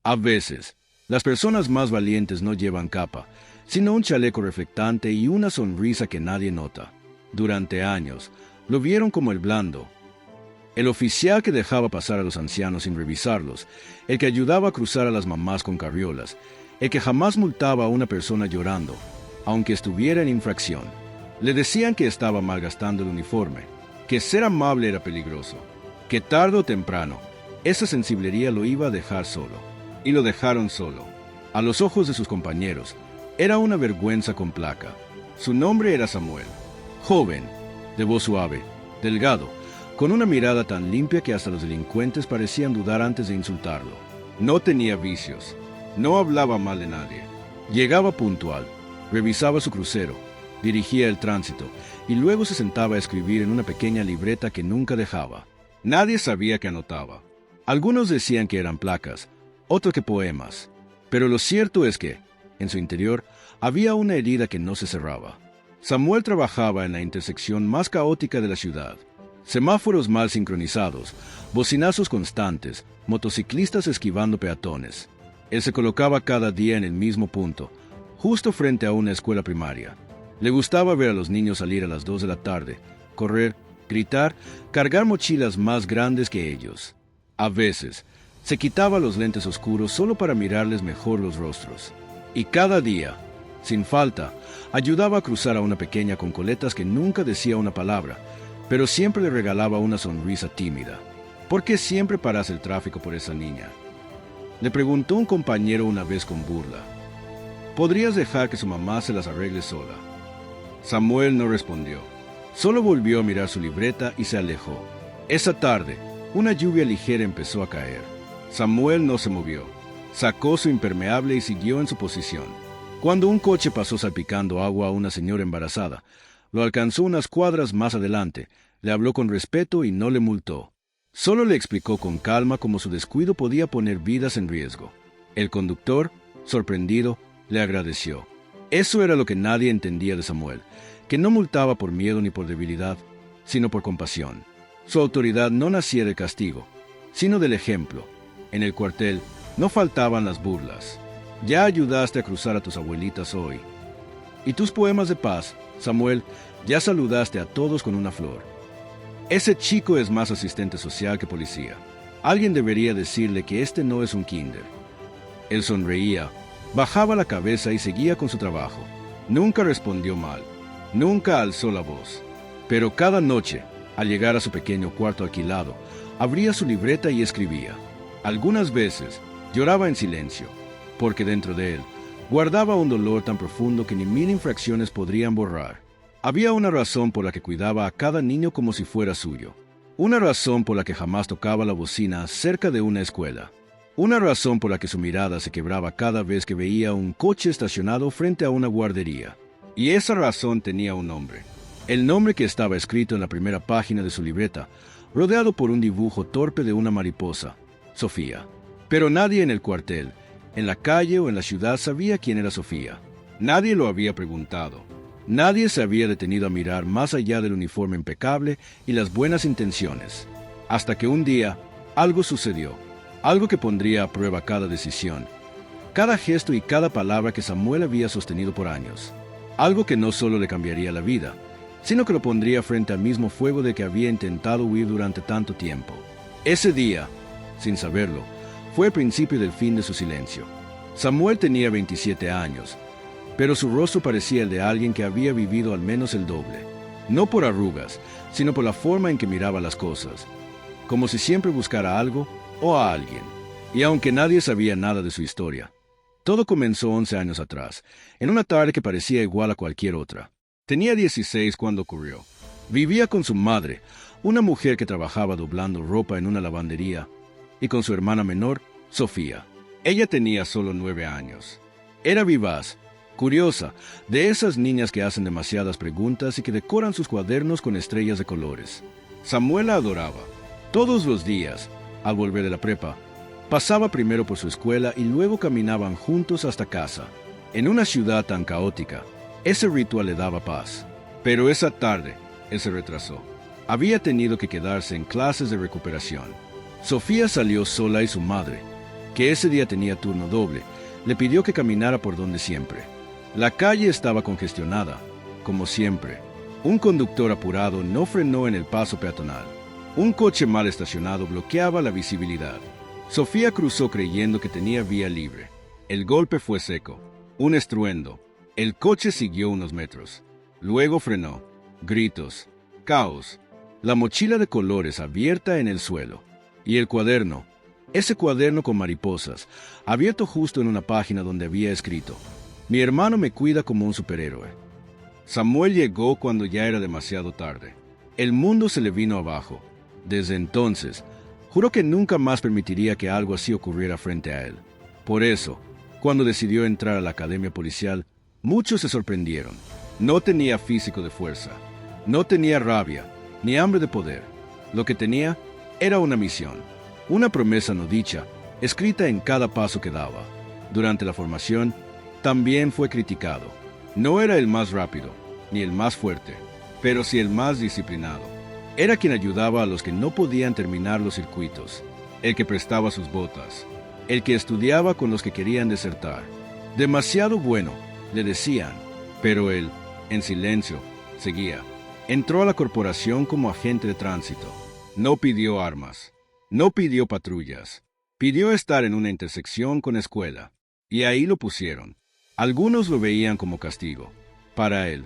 A veces, las personas más valientes no llevan capa, sino un chaleco reflectante y una sonrisa que nadie nota. Durante años, lo vieron como el blando, el oficial que dejaba pasar a los ancianos sin revisarlos, el que ayudaba a cruzar a las mamás con carriolas, el que jamás multaba a una persona llorando, aunque estuviera en infracción. Le decían que estaba malgastando el uniforme, que ser amable era peligroso, que tarde o temprano, esa sensiblería lo iba a dejar solo. Y lo dejaron solo. A los ojos de sus compañeros, era una vergüenza con placa. Su nombre era Samuel. Joven, de voz suave, delgado, con una mirada tan limpia que hasta los delincuentes parecían dudar antes de insultarlo. No tenía vicios, no hablaba mal de nadie. Llegaba puntual, revisaba su crucero, dirigía el tránsito y luego se sentaba a escribir en una pequeña libreta que nunca dejaba. Nadie sabía que anotaba. Algunos decían que eran placas, otros que poemas, pero lo cierto es que, en su interior, había una herida que no se cerraba. Samuel trabajaba en la intersección más caótica de la ciudad. Semáforos mal sincronizados, bocinazos constantes, motociclistas esquivando peatones. Él se colocaba cada día en el mismo punto, justo frente a una escuela primaria. Le gustaba ver a los niños salir a las 2 de la tarde, correr, gritar, cargar mochilas más grandes que ellos. A veces, se quitaba los lentes oscuros solo para mirarles mejor los rostros. Y cada día, sin falta, ayudaba a cruzar a una pequeña con coletas que nunca decía una palabra, pero siempre le regalaba una sonrisa tímida. ¿Por qué siempre paras el tráfico por esa niña?, le preguntó un compañero una vez con burla. ¿Podrías dejar que su mamá se las arregle sola? Samuel no respondió. Solo volvió a mirar su libreta y se alejó. Esa tarde, una lluvia ligera empezó a caer. Samuel no se movió. Sacó su impermeable y siguió en su posición. Cuando un coche pasó salpicando agua a una señora embarazada, lo alcanzó unas cuadras más adelante, le habló con respeto y no le multó. Solo le explicó con calma cómo su descuido podía poner vidas en riesgo. El conductor, sorprendido, le agradeció. Eso era lo que nadie entendía de Samuel, que no multaba por miedo ni por debilidad, sino por compasión. Su autoridad no nacía del castigo, sino del ejemplo. En el cuartel no faltaban las burlas. Ya ayudaste a cruzar a tus abuelitas hoy. Y tus poemas de paz, Samuel, ya saludaste a todos con una flor. Ese chico es más asistente social que policía. Alguien debería decirle que este no es un kinder. Él sonreía, bajaba la cabeza y seguía con su trabajo. Nunca respondió mal, nunca alzó la voz. Pero cada noche, al llegar a su pequeño cuarto alquilado, abría su libreta y escribía. Algunas veces lloraba en silencio, porque dentro de él guardaba un dolor tan profundo que ni 1000 infracciones podrían borrar. Había una razón por la que cuidaba a cada niño como si fuera suyo. Una razón por la que jamás tocaba la bocina cerca de una escuela. Una razón por la que su mirada se quebraba cada vez que veía un coche estacionado frente a una guardería. Y esa razón tenía un nombre. El nombre que estaba escrito en la primera página de su libreta, rodeado por un dibujo torpe de una mariposa. Sofía. Pero nadie en el cuartel, en la calle o en la ciudad sabía quién era Sofía. Nadie lo había preguntado. Nadie se había detenido a mirar más allá del uniforme impecable y las buenas intenciones. Hasta que un día, algo sucedió. Algo que pondría a prueba cada decisión, cada gesto y cada palabra que Samuel había sostenido por años. Algo que no solo le cambiaría la vida, sino que lo pondría frente al mismo fuego de que había intentado huir durante tanto tiempo. Ese día, sin saberlo, fue el principio del fin de su silencio. Samuel tenía 27 años, pero su rostro parecía el de alguien que había vivido al menos el doble. No por arrugas, sino por la forma en que miraba las cosas, como si siempre buscara algo o a alguien. Y aunque nadie sabía nada de su historia, todo comenzó 11 años atrás, en una tarde que parecía igual a cualquier otra. Tenía 16 cuando ocurrió. Vivía con su madre, una mujer que trabajaba doblando ropa en una lavandería, y con su hermana menor, Sofía. Ella tenía solo 9 años. Era vivaz, curiosa, de esas niñas que hacen demasiadas preguntas y que decoran sus cuadernos con estrellas de colores. Samuel la adoraba. Todos los días, al volver de la prepa, pasaba primero por su escuela y luego caminaban juntos hasta casa. En una ciudad tan caótica, ese ritual le daba paz. Pero esa tarde, él se retrasó. Había tenido que quedarse en clases de recuperación. Sofía salió sola y su madre, que ese día tenía turno doble, le pidió que caminara por donde siempre. La calle estaba congestionada, como siempre. Un conductor apurado no frenó en el paso peatonal. Un coche mal estacionado bloqueaba la visibilidad. Sofía cruzó creyendo que tenía vía libre. El golpe fue seco. Un estruendo. El coche siguió unos metros. Luego frenó. Gritos. Caos. La mochila de colores abierta en el suelo. Y el cuaderno. Ese cuaderno con mariposas, abierto justo en una página donde había escrito: mi hermano me cuida como un superhéroe. Samuel llegó cuando ya era demasiado tarde. El mundo se le vino abajo. Desde entonces, juró que nunca más permitiría que algo así ocurriera frente a él. Por eso, cuando decidió entrar a la academia policial, muchos se sorprendieron. No tenía físico de fuerza, no tenía rabia, ni hambre de poder. Lo que tenía era una misión, una promesa no dicha, escrita en cada paso que daba. Durante la formación, también fue criticado. No era el más rápido, ni el más fuerte, pero sí el más disciplinado. Era quien ayudaba a los que no podían terminar los circuitos, el que prestaba sus botas, el que estudiaba con los que querían desertar. Demasiado bueno, le decían, pero él, en silencio, seguía. Entró a la corporación como agente de tránsito. No pidió armas, no pidió patrullas, pidió estar en una intersección con escuela, y ahí lo pusieron. Algunos lo veían como castigo. Para él,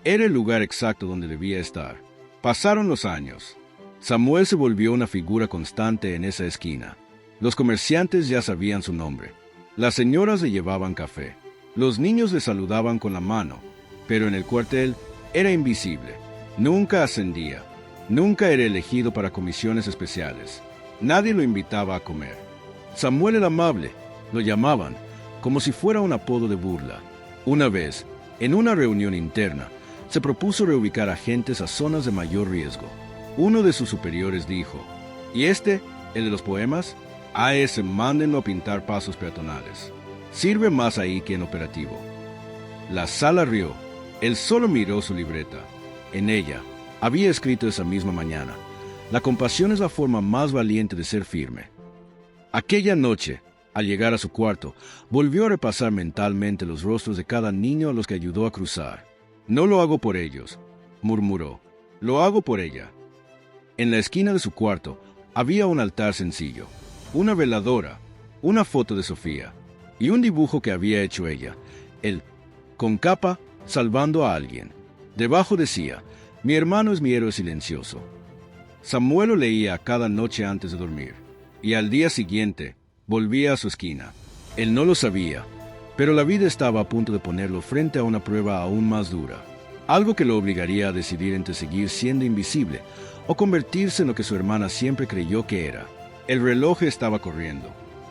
era el lugar exacto donde debía estar. Pasaron los años. Samuel se volvió una figura constante en esa esquina. Los comerciantes ya sabían su nombre. Las señoras le llevaban café. Los niños le saludaban con la mano. Pero en el cuartel era invisible. Nunca ascendía. Nunca era elegido para comisiones especiales. Nadie lo invitaba a comer. Samuel el Amable, lo llamaban, como si fuera un apodo de burla. Una vez, en una reunión interna, se propuso reubicar agentes a zonas de mayor riesgo. Uno de sus superiores dijo: ¿y este, el de los poemas? A ese mándenlo a pintar pasos peatonales. Sirve más ahí que en operativo. La sala rió. Él solo miró su libreta. En ella, había escrito esa misma mañana: la compasión es la forma más valiente de ser firme. Aquella noche, al llegar a su cuarto, volvió a repasar mentalmente los rostros de cada niño a los que ayudó a cruzar. No lo hago por ellos, murmuró. Lo hago por ella. En la esquina de su cuarto había un altar sencillo, una veladora, una foto de Sofía y un dibujo que había hecho ella, él, con capa, salvando a alguien. Debajo decía: mi hermano es mi héroe silencioso. Samuel lo leía cada noche antes de dormir, y al día siguiente volvía a su esquina. Él no lo sabía, pero la vida estaba a punto de ponerlo frente a una prueba aún más dura, algo que lo obligaría a decidir entre seguir siendo invisible o convertirse en lo que su hermana siempre creyó que era. El reloj estaba corriendo,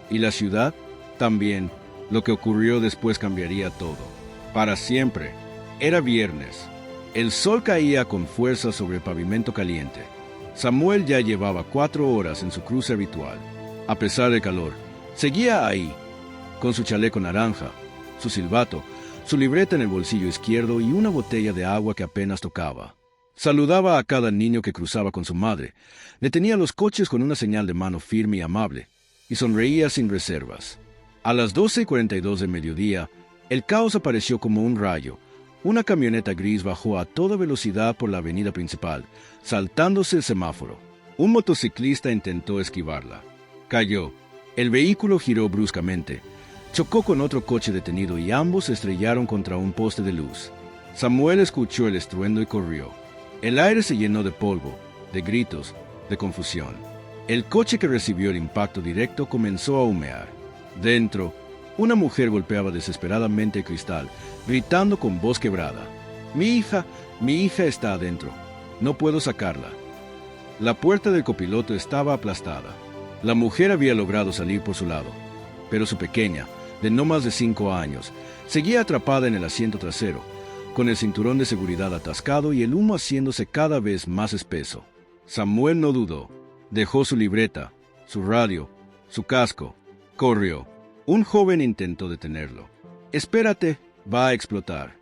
y la ciudad también. Lo que ocurrió después cambiaría todo. Para siempre. Era viernes. El sol caía con fuerza sobre el pavimento caliente. Samuel ya llevaba 4 horas en su cruce habitual. A pesar del calor, seguía ahí, con su chaleco naranja, su silbato, su libreta en el bolsillo izquierdo y una botella de agua que apenas tocaba. Saludaba a cada niño que cruzaba con su madre, detenía los coches con una señal de mano firme y amable, y sonreía sin reservas. A las 12:42 del mediodía, el caos apareció como un rayo. Una camioneta gris bajó a toda velocidad por la avenida principal, saltándose el semáforo. Un motociclista intentó esquivarla. Cayó. El vehículo giró bruscamente. Chocó con otro coche detenido y ambos se estrellaron contra un poste de luz. Samuel escuchó el estruendo y corrió. El aire se llenó de polvo, de gritos, de confusión. El coche que recibió el impacto directo comenzó a humear. Dentro, una mujer golpeaba desesperadamente el cristal, gritando con voz quebrada: mi hija está adentro. No puedo sacarla. La puerta del copiloto estaba aplastada. La mujer había logrado salir por su lado, pero su pequeña, de no más de 5 años, seguía atrapada en el asiento trasero, con el cinturón de seguridad atascado y el humo haciéndose cada vez más espeso. Samuel no dudó. Dejó su libreta, su radio, su casco. Corrió. Un joven intentó detenerlo. Espérate, va a explotar.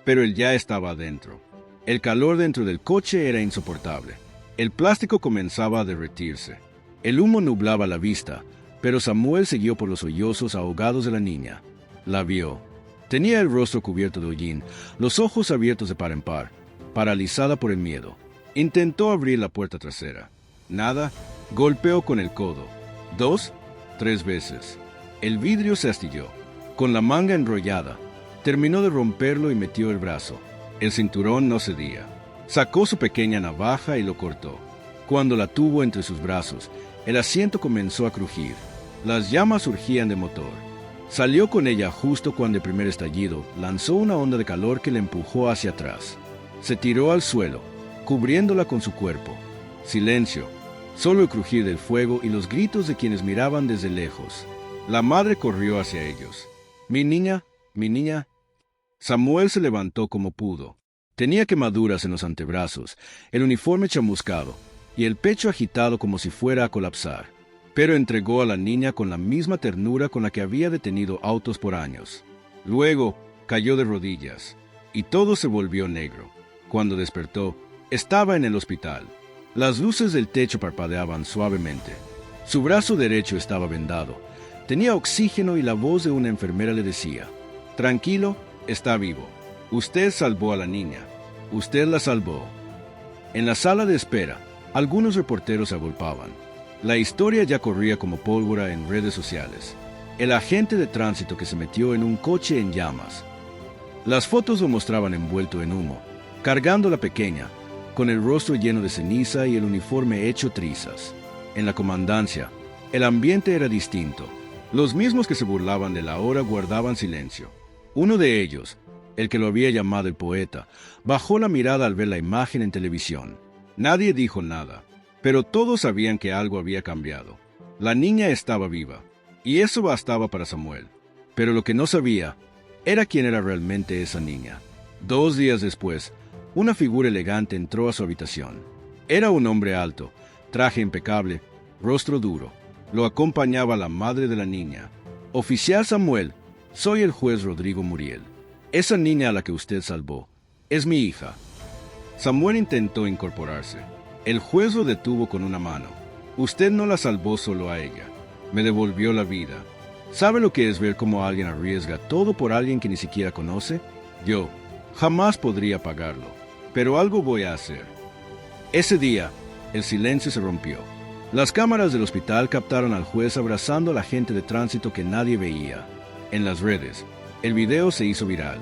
Pero él ya estaba adentro. El calor dentro del coche era insoportable. El plástico comenzaba a derretirse. El humo nublaba la vista, Pero Samuel siguió por los sollozos ahogados de la niña. La vio. Tenía el rostro cubierto de hollín, los ojos abiertos de par en par, paralizada por el miedo. Intentó abrir la puerta trasera. Nada. Golpeó con el codo. 2, 3 veces. El vidrio se astilló. Con la manga enrollada, terminó de romperlo y metió el brazo. El cinturón no cedía. Sacó su pequeña navaja y lo cortó. Cuando la tuvo entre sus brazos, el asiento comenzó a crujir. Las llamas surgían del motor. Salió con ella justo cuando el primer estallido lanzó una onda de calor que la empujó hacia atrás. Se tiró al suelo, cubriéndola con su cuerpo. Silencio, solo el crujir del fuego y los gritos de quienes miraban desde lejos. La madre corrió hacia ellos. Mi niña, mi niña. Samuel se levantó como pudo. Tenía quemaduras en los antebrazos, el uniforme chamuscado y el pecho agitado como si fuera a colapsar. Pero entregó a la niña con la misma ternura con la que había detenido autos por años. Luego cayó de rodillas, y todo se volvió negro. Cuando despertó, estaba en el hospital. Las luces del techo parpadeaban suavemente. Su brazo derecho estaba vendado. Tenía oxígeno y la voz de una enfermera le decía: «Tranquilo, está vivo. Usted salvó a la niña. Usted la salvó». En la sala de espera, algunos reporteros se agolpaban. La historia ya corría como pólvora en redes sociales. El agente de tránsito que se metió en un coche en llamas. Las fotos lo mostraban envuelto en humo, cargando a la pequeña, con el rostro lleno de ceniza y el uniforme hecho trizas. En la comandancia, el ambiente era distinto. Los mismos que se burlaban de la hora guardaban silencio. Uno de ellos, el que lo había llamado el poeta, bajó la mirada al ver la imagen en televisión. Nadie dijo nada, pero todos sabían que algo había cambiado. La niña estaba viva, y eso bastaba para Samuel. Pero lo que no sabía era quién era realmente esa niña. 2 días después, una figura elegante entró a su habitación. Era un hombre alto, traje impecable, rostro duro. Lo acompañaba la madre de la niña. «Oficial Samuel, soy el juez Rodrigo Muriel. Esa niña a la que usted salvó es mi hija». Samuel intentó incorporarse. El juez lo detuvo con una mano. «Usted no la salvó solo a ella. Me devolvió la vida. ¿Sabe lo que es ver cómo alguien arriesga todo por alguien que ni siquiera conoce? Yo jamás podría pagarlo, pero algo voy a hacer». Ese día, el silencio se rompió. Las cámaras del hospital captaron al juez abrazando a la gente de tránsito que nadie veía. En las redes, el video se hizo viral.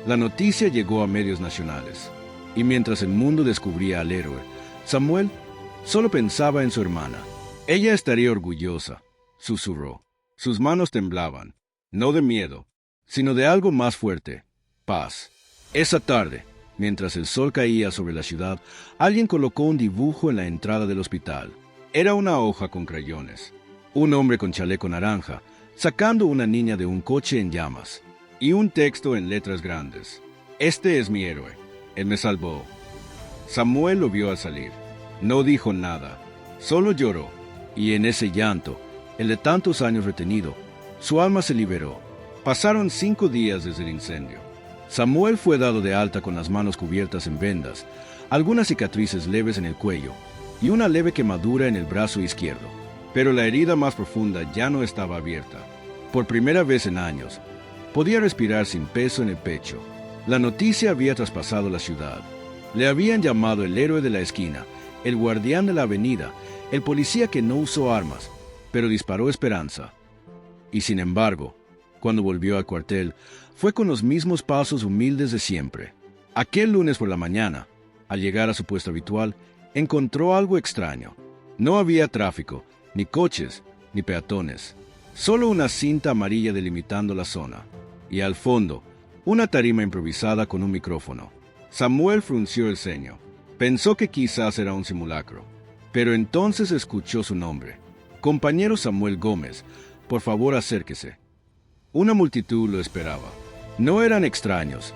La noticia llegó a medios nacionales. Y mientras el mundo descubría al héroe, Samuel solo pensaba en su hermana. «Ella estaría orgullosa», susurró. Sus manos temblaban, no de miedo, sino de algo más fuerte: paz. Esa tarde, mientras el sol caía sobre la ciudad, alguien colocó un dibujo en la entrada del hospital. Era una hoja con crayones. Un hombre con chaleco naranja, sacando una niña de un coche en llamas. Y un texto en letras grandes: «Este es mi héroe. Él me salvó». Samuel lo vio al salir. No dijo nada, solo lloró. Y en ese llanto, el de tantos años retenido, su alma se liberó. Pasaron 5 días desde el incendio. Samuel fue dado de alta con las manos cubiertas en vendas, algunas cicatrices leves en el cuello y una leve quemadura en el brazo izquierdo. Pero la herida más profunda ya no estaba abierta. Por primera vez en años, podía respirar sin peso en el pecho. La noticia había traspasado la ciudad. Le habían llamado el héroe de la esquina, el guardián de la avenida, el policía que no usó armas, pero disparó esperanza. Y sin embargo, cuando volvió al cuartel, fue con los mismos pasos humildes de siempre. Aquel lunes por la mañana, al llegar a su puesto habitual, encontró algo extraño. No había tráfico, ni coches, ni peatones. Solo una cinta amarilla delimitando la zona. Y al fondo, una tarima improvisada con un micrófono. Samuel frunció el ceño. Pensó que quizás era un simulacro. Pero entonces escuchó su nombre. «Compañero Samuel Gómez, por favor acérquese». Una multitud lo esperaba. No eran extraños.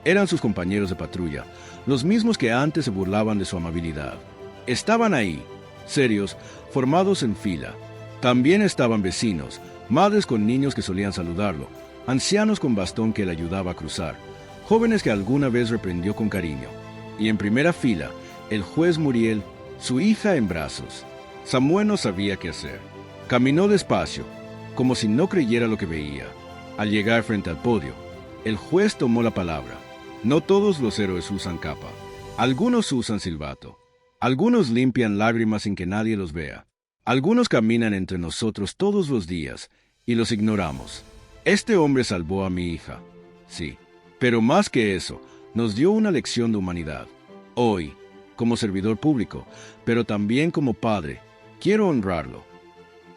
Eran sus compañeros de patrulla, los mismos que antes se burlaban de su amabilidad. Estaban ahí, serios, formados en fila. También estaban vecinos, madres con niños que solían saludarlo, ancianos con bastón que le ayudaba a cruzar, jóvenes que alguna vez reprendió con cariño. Y en primera fila, el juez Muriel, su hija en brazos. Samuel no sabía qué hacer. Caminó despacio, como si no creyera lo que veía. Al llegar frente al podio, el juez tomó la palabra. No todos los héroes usan capa. Algunos usan silbato. Algunos limpian lágrimas sin que nadie los vea. Algunos caminan entre nosotros todos los días y los ignoramos. Este hombre salvó a mi hija. Sí, pero más que eso, nos dio una lección de humanidad. Hoy, como servidor público, pero también como padre, quiero honrarlo.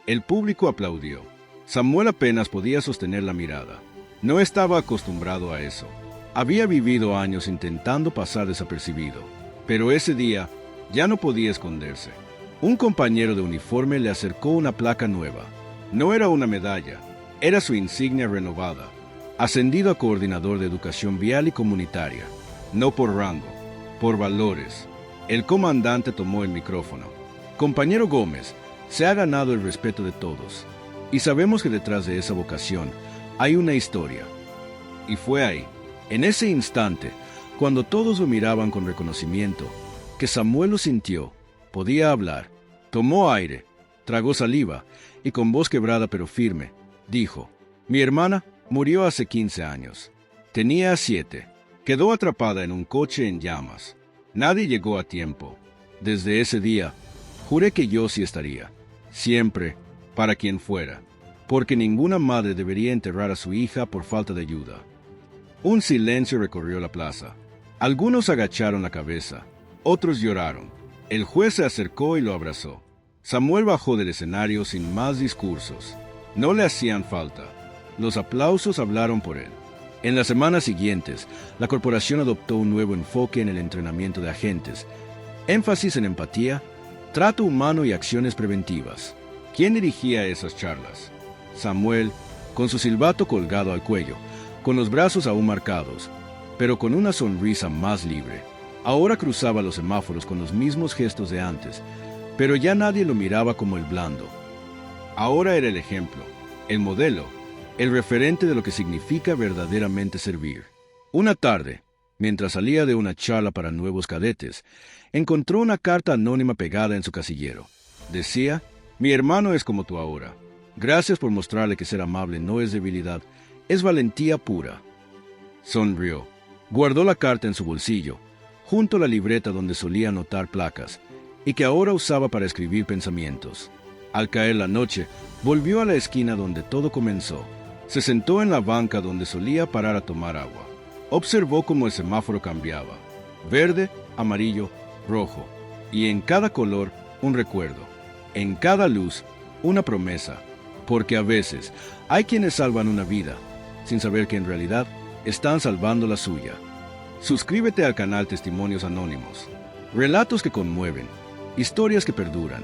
El público aplaudió. Samuel apenas podía sostener la mirada. No estaba acostumbrado a eso. Había vivido años intentando pasar desapercibido, pero ese día ya no podía esconderse. Un compañero de uniforme le acercó una placa nueva. No era una medalla, era su insignia renovada. Ascendido a coordinador de educación vial y comunitaria. No por rango, por valores. El comandante tomó el micrófono. Compañero Gómez, se ha ganado el respeto de todos. Y sabemos que detrás de esa vocación hay una historia. Y fue ahí, en ese instante, cuando todos lo miraban con reconocimiento, que Samuel lo sintió, podía hablar. Tomó aire, tragó saliva y con voz quebrada pero firme, dijo: mi hermana murió hace 15 años. Tenía 7. Quedó atrapada en un coche en llamas. Nadie llegó a tiempo. Desde ese día, juré que yo sí estaría. Siempre, para quien fuera. Porque ninguna madre debería enterrar a su hija por falta de ayuda. Un silencio recorrió la plaza. Algunos agacharon la cabeza. Otros lloraron. El juez se acercó y lo abrazó. Samuel bajó del escenario sin más discursos. No le hacían falta. Los aplausos hablaron por él. En las semanas siguientes, la corporación adoptó un nuevo enfoque en el entrenamiento de agentes. Énfasis en empatía, trato humano y acciones preventivas. ¿Quién dirigía esas charlas? Samuel, con su silbato colgado al cuello, con los brazos aún marcados, pero con una sonrisa más libre. Ahora cruzaba los semáforos con los mismos gestos de antes, pero ya nadie lo miraba como el blando. Ahora era el ejemplo, el modelo, el referente de lo que significa verdaderamente servir. Una tarde, mientras salía de una charla para nuevos cadetes, encontró una carta anónima pegada en su casillero. Decía: mi hermano es como tú ahora. Gracias por mostrarle que ser amable no es debilidad, es valentía pura. Sonrió. Guardó la carta en su bolsillo, junto a la libreta donde solía anotar placas, y que ahora usaba para escribir pensamientos. Al caer la noche, volvió a la esquina donde todo comenzó. Se sentó en la banca donde solía parar a tomar agua. Observó cómo el semáforo cambiaba. Verde, amarillo, rojo. Y en cada color, un recuerdo. En cada luz, una promesa. Porque a veces hay quienes salvan una vida, sin saber que en realidad están salvando la suya. Suscríbete al canal Testimonios Anónimos. Relatos que conmueven, historias que perduran.